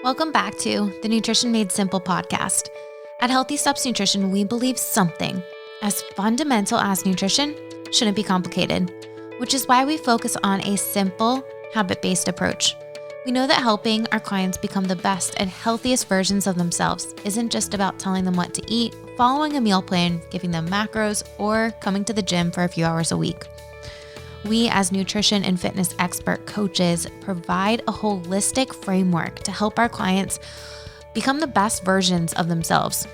Welcome back to the Nutrition Made Simple podcast. At Healthy Steps Nutrition, we believe something as fundamental as nutrition shouldn't be complicated, which is why we focus on a simple, habit-based approach. We know that helping our clients become the best and healthiest versions of themselves isn't just about telling them what to eat, following a meal plan, giving them macros, or coming to the gym for a few hours a week. We, as nutrition and fitness expert coaches, provide a holistic framework to help our clients become the best versions of themselves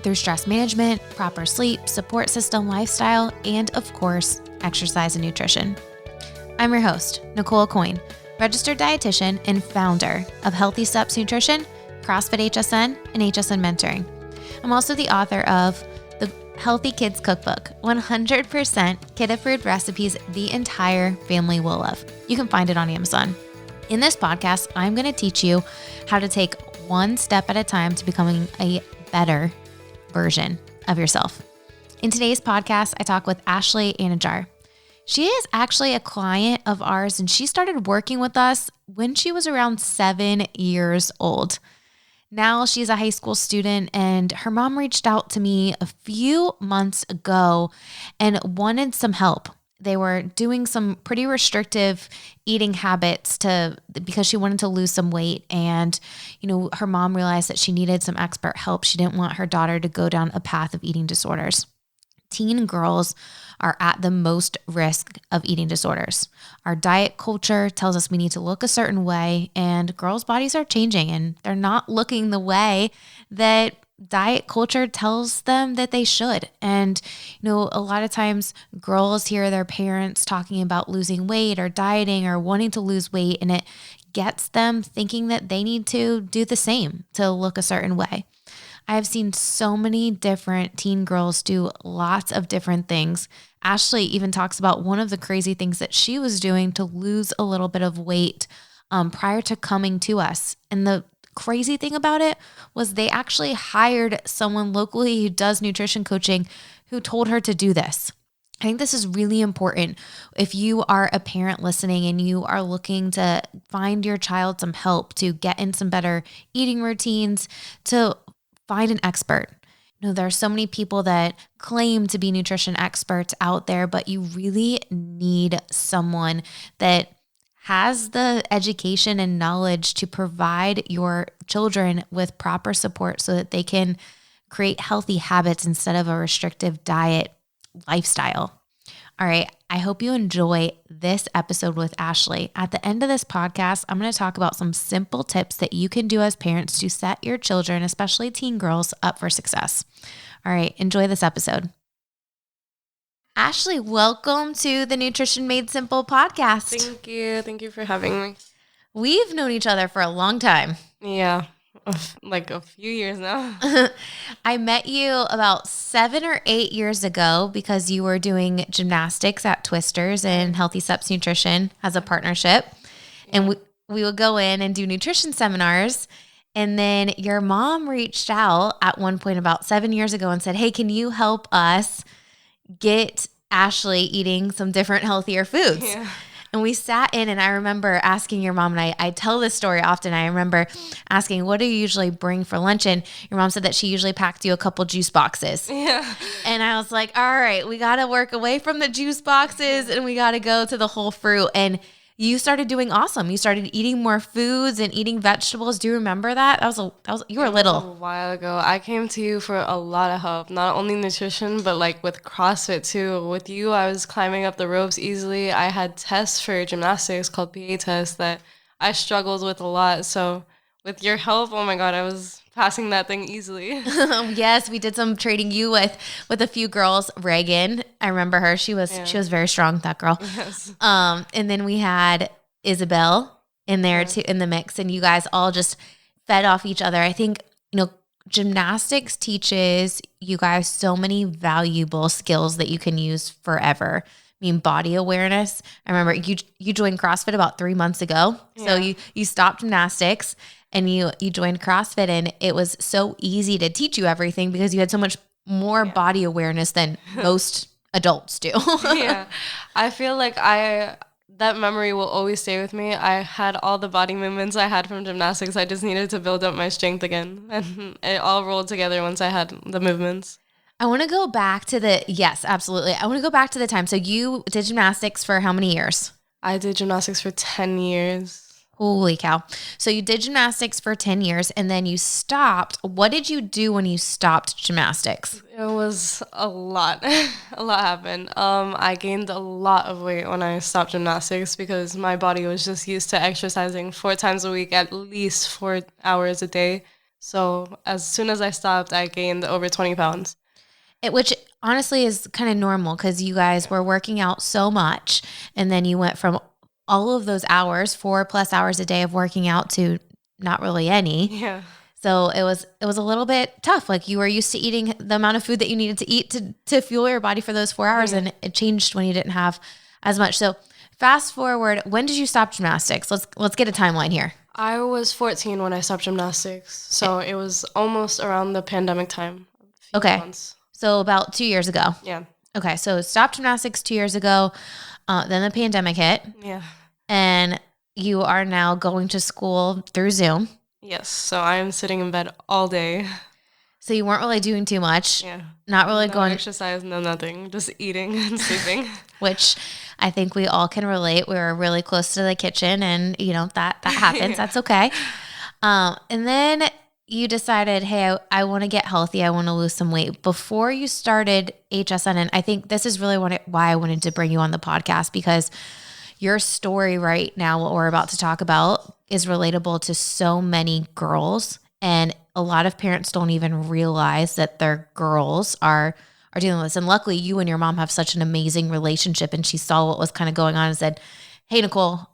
through stress management, proper sleep, support system, lifestyle, and of course, exercise and nutrition. I'm your host, Nicole Coyne, registered dietitian and founder of Healthy Steps Nutrition, CrossFit HSN, and HSN Mentoring. I'm also the author of the Healthy Kids Cookbook, 100% kid-approved recipes the entire family will love. You can find it on Amazon. In this podcast, I'm going to teach you how to take one step at a time to becoming a better version of yourself. In today's podcast, I talk with Ashley Andujar. She is actually a client of ours, and she started working with us when she was around 7 years old. Now she's a high school student, and her mom reached out to me a few months ago and wanted some help. They were doing some pretty restrictive eating habits because she wanted to lose some weight. And, her mom realized that she needed some expert help. She didn't want her daughter to go down a path of eating disorders. Teen girls are at the most risk of eating disorders. Our diet culture tells us we need to look a certain way, and girls' bodies are changing and they're not looking the way that diet culture tells them that they should. And, a lot of times girls hear their parents talking about losing weight or dieting or wanting to lose weight, and it gets them thinking that they need to do the same to look a certain way. I have seen so many different teen girls do lots of different things. Ashley even talks about one of the crazy things that she was doing to lose a little bit of weight prior to coming to us. And the crazy thing about it was they actually hired someone locally who does nutrition coaching who told her to do this. I think this is really important. If you are a parent listening and you are looking to find your child some help to get in some better eating routines, to find an expert. There are so many people that claim to be nutrition experts out there, but you really need someone that has the education and knowledge to provide your children with proper support so that they can create healthy habits instead of a restrictive diet lifestyle. All right, I hope you enjoy this episode with Ashley. At the end of this podcast, I'm going to talk about some simple tips that you can do as parents to set your children, especially teen girls, up for success. All right, enjoy this episode. Ashley, welcome to the Nutrition Made Simple podcast. Thank you. Thank you for having me. We've known each other for a long time. Yeah, like a few years now. I met you about 7 or 8 years ago because you were doing gymnastics at Twisters and Healthy Steps Nutrition as a partnership. Yeah. And we would go in and do nutrition seminars. And then your mom reached out at one point about 7 years ago and said, hey, can you help us get Ashley eating some different, healthier foods? Yeah. And we sat in, and I remember asking your mom, and I tell this story often. I remember asking, what do you usually bring for lunch? And your mom said that she usually packed you a couple juice boxes. Yeah. And I was like, all right, we got to work away from the juice boxes and we got to go to the whole fruit. And you started doing awesome. You started eating more foods and eating vegetables. Do you remember that? You were little. A while ago. I came to you for a lot of help, not only nutrition, but like with CrossFit too. With you, I was climbing up the ropes easily. I had tests for gymnastics called PA tests that I struggled with a lot. So with your help, oh my God, I was passing that thing easily. Yes, we did some training you with a few girls. Reagan, I remember her. She was very strong, that girl. Yes. And then we had Isabel in there too in the mix, and you guys all just fed off each other. I think gymnastics teaches you guys so many valuable skills that you can use forever. I mean, body awareness. I remember you joined CrossFit about 3 months ago. Yeah. So you stopped gymnastics and you joined CrossFit, and it was so easy to teach you everything because you had so much more body awareness than most adults do. Yeah. I feel like I that memory will always stay with me. I had all the body movements I had from gymnastics. I just needed to build up my strength again. And it all rolled together once I had the movements. I want to go back to yes, absolutely. I want to go back to the time. So you did gymnastics for how many years? I did gymnastics for 10 years. Holy cow. So you did gymnastics for 10 years and then you stopped. What did you do when you stopped gymnastics? It was a lot. A lot happened. I gained a lot of weight when I stopped gymnastics because my body was just used to exercising 4 times a week, at least 4 hours a day. So as soon as I stopped, I gained over 20 pounds. Which honestly is kind of normal because you guys were working out so much and then you went from all of those hours, 4+ hours a day of working out to not really any. Yeah. So it was a little bit tough. Like you were used to eating the amount of food that you needed to eat to fuel your body for those 4 hours. Yeah. And it changed when you didn't have as much. So fast forward, when did you stop gymnastics? Let's get a timeline here. I was 14 when I stopped gymnastics. So it was almost around the pandemic time. Okay. Months. So about 2 years ago. Yeah. Okay. So stopped gymnastics 2 years ago. Then the pandemic hit. Yeah. And you are now going to school through Zoom. Yes. So I'm sitting in bed all day. So you weren't really doing too much. Yeah. Not really no going exercise, no nothing. Just eating and sleeping. Which I think we all can relate. We were really close to the kitchen and that happens. Yeah. That's okay. And then you decided, hey, I want to get healthy. I want to lose some weight. Before you started HSN, and I think this is really why I wanted to bring you on the podcast, because your story right now, what we're about to talk about, is relatable to so many girls. And a lot of parents don't even realize that their girls are dealing with this. And luckily, you and your mom have such an amazing relationship. And she saw what was kind of going on and said, hey, Nicole,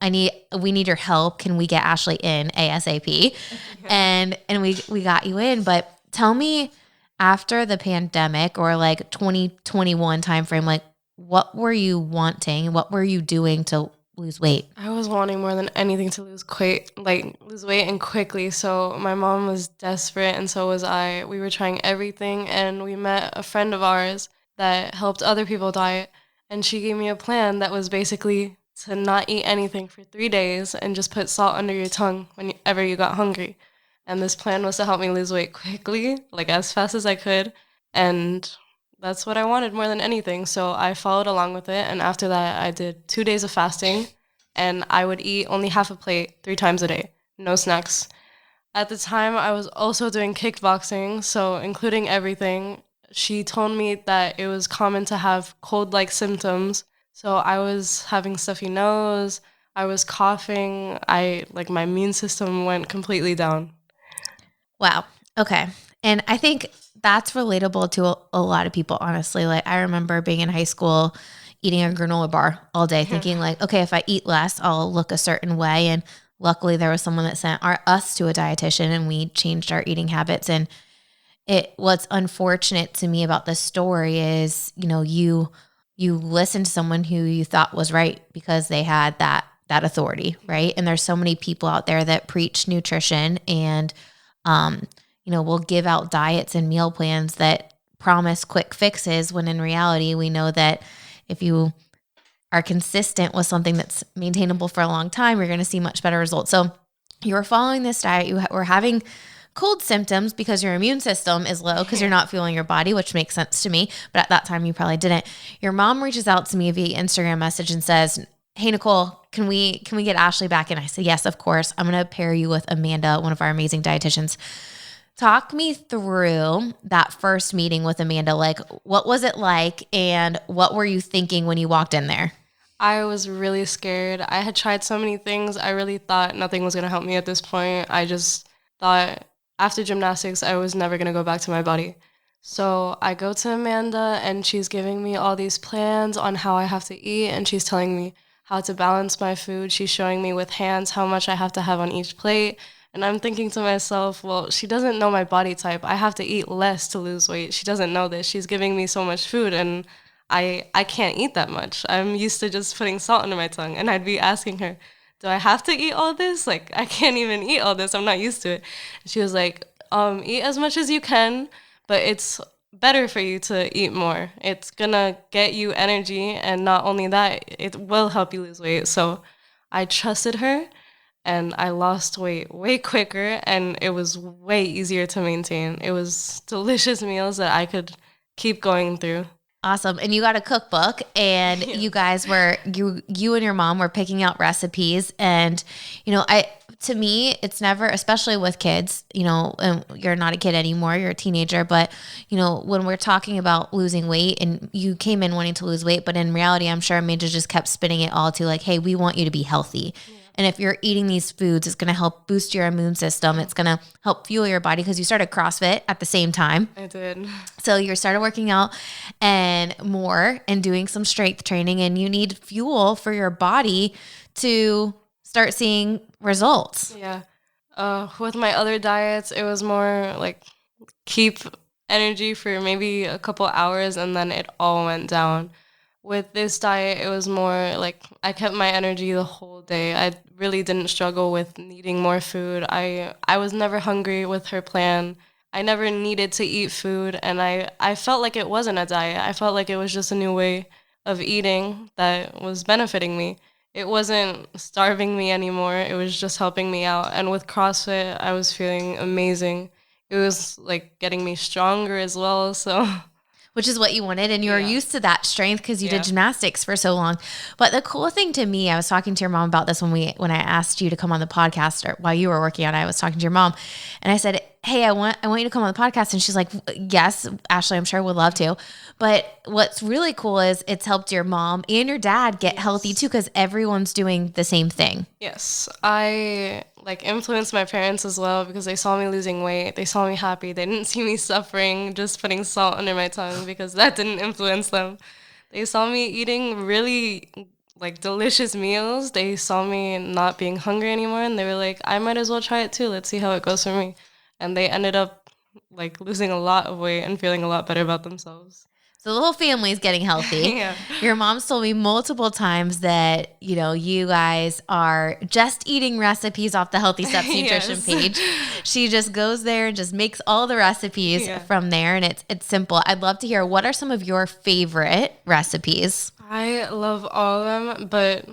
we need your help. Can we get Ashley in ASAP? Yeah. And we got you in. But tell me, after the pandemic or like 2021 timeframe, like what were you wanting? What were you doing to lose weight? I was wanting more than anything to lose weight and quickly. So my mom was desperate and so was I. We were trying everything and we met a friend of ours that helped other people diet. And she gave me a plan that was basically to not eat anything for 3 days and just put salt under your tongue whenever you got hungry. And this plan was to help me lose weight quickly, like as fast as I could. And that's what I wanted more than anything. So I followed along with it. And after that, I did 2 days of fasting. And I would eat only half a plate 3 times a day, no snacks. At the time, I was also doing kickboxing. So including everything, she told me that it was common to have cold-like symptoms. So I was having stuffy nose, I was coughing, my immune system went completely down. Wow. Okay. And I think that's relatable to a lot of people, honestly. Like I remember being in high school, eating a granola bar all day, thinking like, okay, if I eat less, I'll look a certain way. And luckily there was someone that sent us to a dietitian and we changed our eating habits. And what's unfortunate to me about this story is, you listened to someone who you thought was right because they had that authority, right? And there's so many people out there that preach nutrition and, will give out diets and meal plans that promise quick fixes when in reality, we know that if you are consistent with something that's maintainable for a long time, you're going to see much better results. So you were following this diet, you were having cold symptoms because your immune system is low because you're not fueling your body, which makes sense to me. But at that time, you probably didn't. Your mom reaches out to me via Instagram message and says, hey, Nicole, can we get Ashley back? And I said, yes, of course. I'm going to pair you with Amanda, one of our amazing dietitians. Talk me through that first meeting with Amanda. Like, what was it like and what were you thinking when you walked in there? I was really scared. I had tried so many things. I really thought nothing was going to help me at this point. I just thought after gymnastics, I was never going to go back to my body. So I go to Amanda and she's giving me all these plans on how I have to eat and she's telling me how to balance my food. She's showing me with hands how much I have to have on each plate. And I'm thinking to myself, well, she doesn't know my body type. I have to eat less to lose weight. She doesn't know this. She's giving me so much food and I can't eat that much. I'm used to just putting salt under my tongue. And I'd be asking her, do I have to eat all this? Like, I can't even eat all this. I'm not used to it. And she was like, eat as much as you can, but it's better for you to eat more. It's gonna get you energy, and not only that, it will help you lose weight. So I trusted her, and I lost weight way quicker, and it was way easier to maintain. It was delicious meals that I could keep going through. Awesome. And you got a cookbook, and you guys were, you and your mom were picking out recipes. And, to me, it's never, especially with kids, and you're not a kid anymore, you're a teenager, but, when we're talking about losing weight, and you came in wanting to lose weight, but in reality, I'm sure Amanda just kept spinning it all to like, hey, we want you to be healthy. Yeah. And if you're eating these foods, it's going to help boost your immune system. It's going to help fuel your body, because you started CrossFit at the same time. I did. So you started working out and more and doing some strength training, and you need fuel for your body to start seeing results. Yeah. With my other diets, it was more like keep energy for maybe a couple hours, and then it all went down. With this diet, it was more like I kept my energy the whole day. I really didn't struggle with needing more food. I was never hungry with her plan. I never needed to eat food, and I felt like it wasn't a diet. I felt like it was just a new way of eating that was benefiting me. It wasn't starving me anymore. It was just helping me out. And with CrossFit, I was feeling amazing. It was like getting me stronger as well, so... Which is what you wanted, and you were used to that strength because you did gymnastics for so long. But the cool thing to me, I was talking to your mom about this when I asked you to come on the podcast, or while you were working on it, I was talking to your mom, and I said, hey, I want you to come on the podcast. And she's like, yes, Ashley, I'm sure would love to. But what's really cool is it's helped your mom and your dad get healthy too, because everyone's doing the same thing. Yes. I influenced my parents as well, because they saw me losing weight. They saw me happy. They didn't see me suffering, just putting salt under my tongue, because that didn't influence them. They saw me eating really delicious meals. They saw me not being hungry anymore, and they were like, I might as well try it too. Let's see how it goes for me. And they ended up losing a lot of weight and feeling a lot better about themselves. So the whole family is getting healthy. Yeah. Your mom's told me multiple times that, you guys are just eating recipes off the Healthy Steps Nutrition page. She just goes there and just makes all the recipes from there. And it's simple. I'd love to hear, what are some of your favorite recipes? I love all of them, but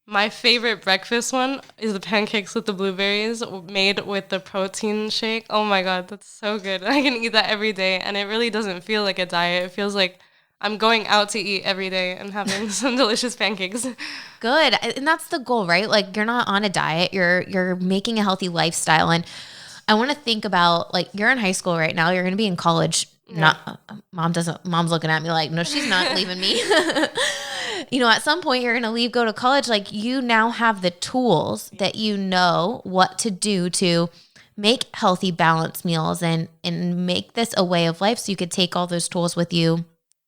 my favorite breakfast one is the pancakes with the blueberries made with the protein shake. Oh my God, that's so good. I can eat that every day, and it really doesn't feel like a diet. It feels like I'm going out to eat every day and having some delicious pancakes. Good. And that's the goal, right? You're not on a diet. You're making a healthy lifestyle. And I want to think about, you're in high school right now. You're going to be in college. Yeah. Mom's looking at me like, no, she's not leaving me. At some point you're going to go to college. You now have the tools that what to do to make healthy, balanced meals and make this a way of life, so you could take all those tools with you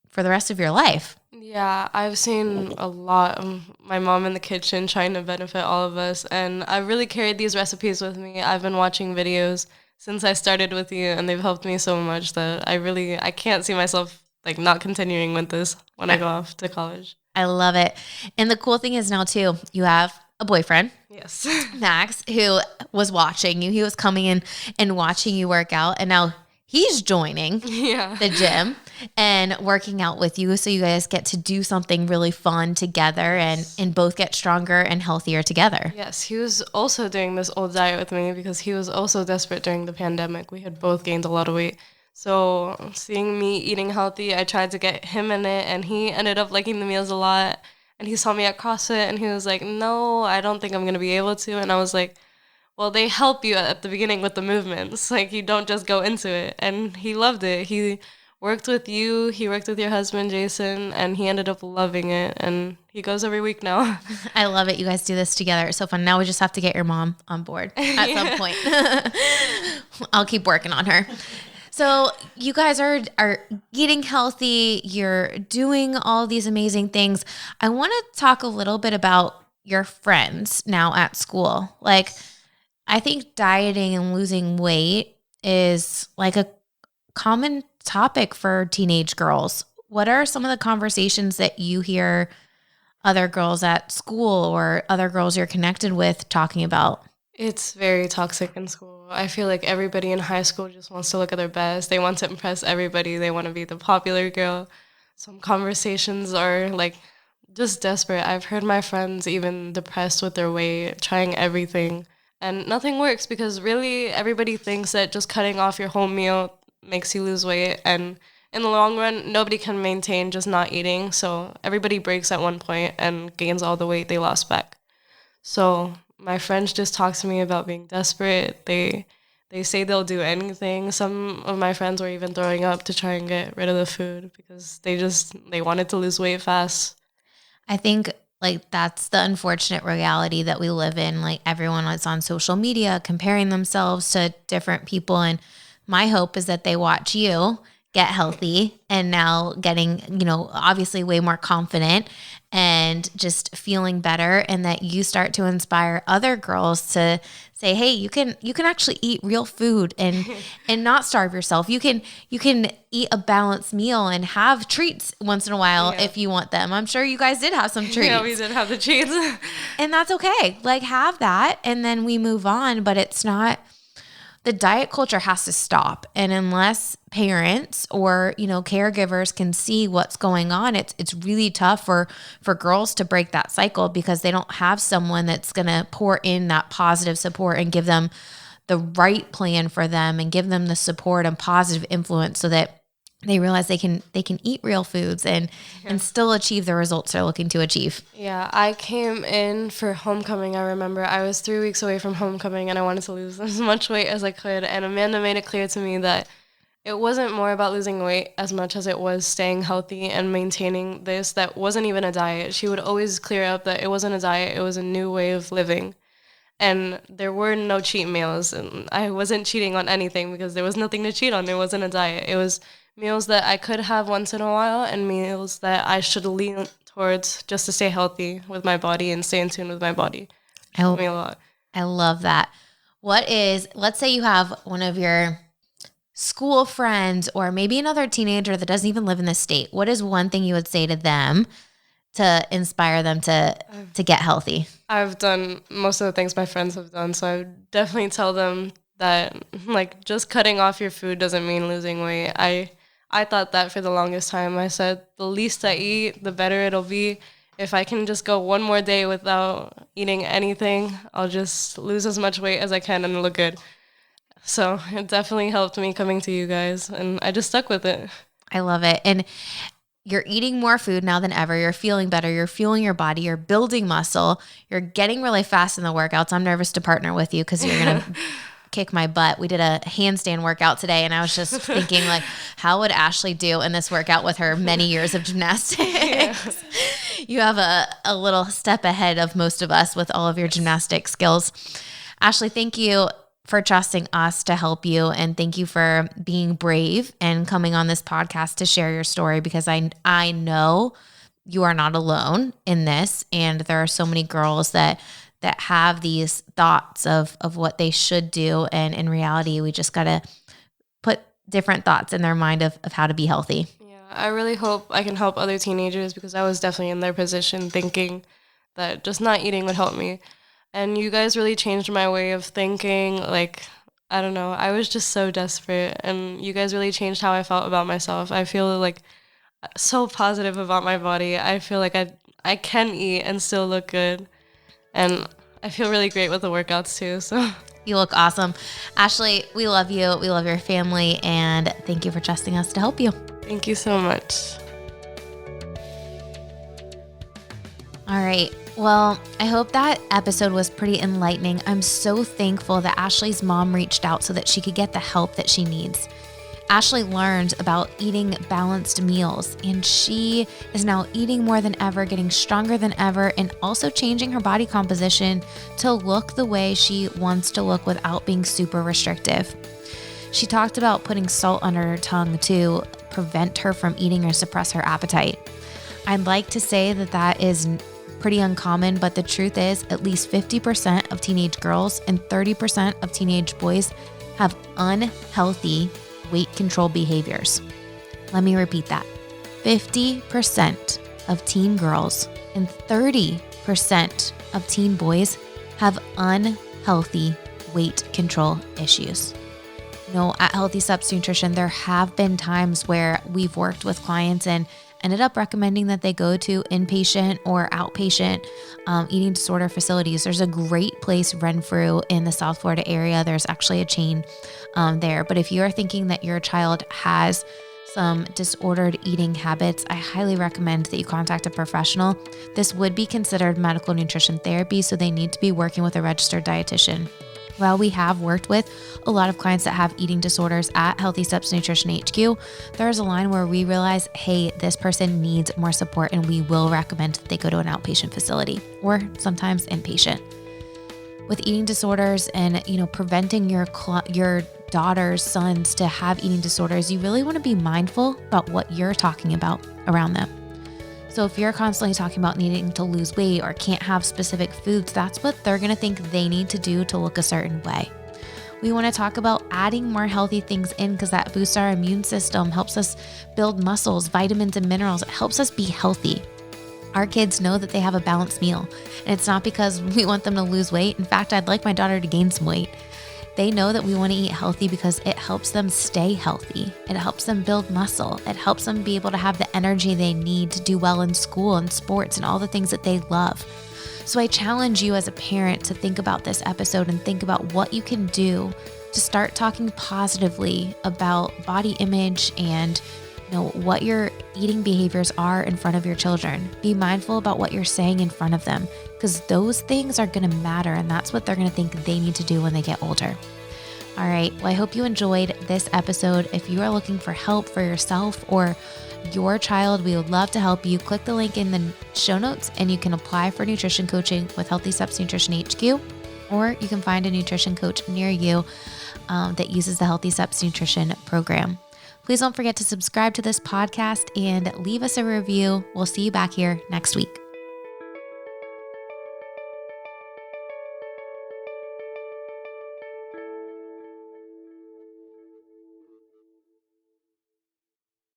for the rest of your life. Yeah, I've seen a lot of my mom in the kitchen trying to benefit all of us, and I've really carried these recipes with me. I've been watching videos since I started with you, and they've helped me so much that I can't see myself not continuing with this when I go off to college. I love it. And the cool thing is now too, you have a boyfriend. Yes. Max, who was watching you. He was coming in and watching you work out, and now he's joining the gym and working out with you, so you guys get to do something really fun together and both get stronger and healthier together. Yes, he was also doing this old diet with me, because he was also desperate during the pandemic. We had both gained a lot of weight. So seeing me eating healthy, I tried to get him in it, and he ended up liking the meals a lot. And he saw me at CrossFit, and he was like, no, I don't think I'm going to be able to. And I was like, well, they help you at the beginning with the movements. You don't just go into it. And he loved it. He worked with you. He worked with your husband, Jason, and he ended up loving it. And he goes every week now. I love it. You guys do this together. It's so fun. Now we just have to get your mom on board at some point. I'll keep working on her. So you guys are eating healthy. You're doing all these amazing things. I want to talk a little bit about your friends now at school. I think dieting and losing weight is a common topic for teenage girls. What are some of the conversations that you hear other girls at school or other girls you're connected with talking about? It's very toxic in school. I feel like everybody in high school just wants to look at their best. They want to impress everybody. They want to be the popular girl. Some conversations are like just desperate. I've heard my friends even depressed with their weight, trying everything. And nothing works because really everybody thinks that just cutting off your whole meal makes you lose weight. And in the long run, nobody can maintain just not eating. So everybody breaks at one point and gains all the weight they lost back. So my friends just talk to me about being desperate. They say they'll do anything. Some of my friends were even throwing up to try and get rid of the food because they wanted to lose weight fast. I think like that's the unfortunate reality that we live in. Like everyone is on social media comparing themselves to different people. And my hope is that they watch you get healthy and now getting, obviously way more confident and just feeling better, and that you start to inspire other girls to say, hey, you can actually eat real food and not starve yourself. You can eat a balanced meal and have treats once in a while if you want them. I'm sure you guys did have some treats. Yeah, we did have the treats. And that's okay. Like have that and then we move on, but it's not. The diet culture has to stop. And unless parents or, caregivers can see what's going on, it's really tough for girls to break that cycle because they don't have someone that's going to pour in that positive support and give them the right plan for them and give them the support and positive influence so that they realize they can eat real foods and still achieve the results they're looking to achieve. Yeah, I came in for homecoming. I remember I was 3 weeks away from homecoming and I wanted to lose as much weight as I could. And Amanda made it clear to me that it wasn't more about losing weight as much as it was staying healthy and maintaining this. That wasn't even a diet. She would always clear up that it wasn't a diet. It was a new way of living. And there were no cheat meals. And I wasn't cheating on anything because there was nothing to cheat on. It wasn't a diet. It was meals that I could have once in a while and meals that I should lean towards just to stay healthy with my body and stay in tune with my body. Helped me a lot. I love that. Let's say you have one of your school friends or maybe another teenager that doesn't even live in this state. What is one thing you would say to them to inspire them to get healthy? I've done most of the things my friends have done, so I would definitely tell them that like just cutting off your food doesn't mean losing weight. I thought that for the longest time. I said the least I eat, the better it'll be. If I can just go one more day without eating anything, I'll just lose as much weight as I can and look good. So it definitely helped me coming to you guys, and I just stuck with it. I love it. And you're eating more food now than ever. You're feeling better. You're fueling your body. You're building muscle. You're getting really fast in the workouts. I'm nervous to partner with you because you're going to kick my butt. We did a handstand workout today, and I was just thinking, like, how would Ashley do in this workout with her many years of gymnastics? Yeah. You have a little step ahead of most of us with all of your gymnastic skills. Ashley, thank you for trusting us to help you, and thank you for being brave and coming on this podcast to share your story, because I know you are not alone in this, and there are so many girls that have these thoughts of what they should do, and in reality, we just got to put different thoughts in their mind of how to be healthy. Yeah, I really hope I can help other teenagers, because I was definitely in their position thinking that just not eating would help me. And you guys really changed my way of thinking. Like, I don't know, I was just so desperate, and you guys really changed how I felt about myself. I feel like so positive about my body. I feel like I can eat and still look good. And I feel really great with the workouts too. So you look awesome. Ashley, we love you. We love your family. And thank you for trusting us to help you. Thank you so much. All right. Well, I hope that episode was pretty enlightening. I'm so thankful that Ashley's mom reached out so that she could get the help that she needs. Ashley learned about eating balanced meals, and she is now eating more than ever, getting stronger than ever, and also changing her body composition to look the way she wants to look without being super restrictive. She talked about putting salt under her tongue to prevent her from eating or suppress her appetite. I'd like to say that is pretty uncommon, but the truth is at least 50% of teenage girls and 30% of teenage boys have unhealthy weight control behaviors. Let me repeat that. 50% of teen girls and 30% of teen boys have unhealthy weight control issues. At Healthy Steps Nutrition, there have been times where we've worked with clients and ended up recommending that they go to inpatient or outpatient eating disorder facilities. There's a great place, Renfrew, in the South Florida area. There's actually a chain there. But if you're thinking that your child has some disordered eating habits, I highly recommend that you contact a professional. This would be considered medical nutrition therapy, so they need to be working with a registered dietitian. While we have worked with a lot of clients that have eating disorders at Healthy Steps Nutrition HQ, there's a line where we realize, hey, this person needs more support, and we will recommend that they go to an outpatient facility or sometimes inpatient. With eating disorders and, preventing your daughters, sons to have eating disorders, you really want to be mindful about what you're talking about around them. So if you're constantly talking about needing to lose weight or can't have specific foods, that's what they're going to think they need to do to look a certain way. We want to talk about adding more healthy things in because that boosts our immune system, helps us build muscles, vitamins, and minerals. It helps us be healthy. Our kids know that they have a balanced meal, and it's not because we want them to lose weight. In fact, I'd like my daughter to gain some weight. They know that we want to eat healthy because it helps them stay healthy. It helps them build muscle. It helps them be able to have the energy they need to do well in school and sports and all the things that they love. So I challenge you as a parent to think about this episode and think about what you can do to start talking positively about body image and what your eating behaviors are in front of your children. Be mindful about what you're saying in front of them because those things are going to matter, and that's what they're going to think they need to do when they get older. All right. Well, I hope you enjoyed this episode. If you are looking for help for yourself or your child, we would love to help you. Click the link in the show notes and you can apply for nutrition coaching with Healthy Steps Nutrition HQ, or you can find a nutrition coach near you that uses the Healthy Steps Nutrition program. Please don't forget to subscribe to this podcast and leave us a review. We'll see you back here next week.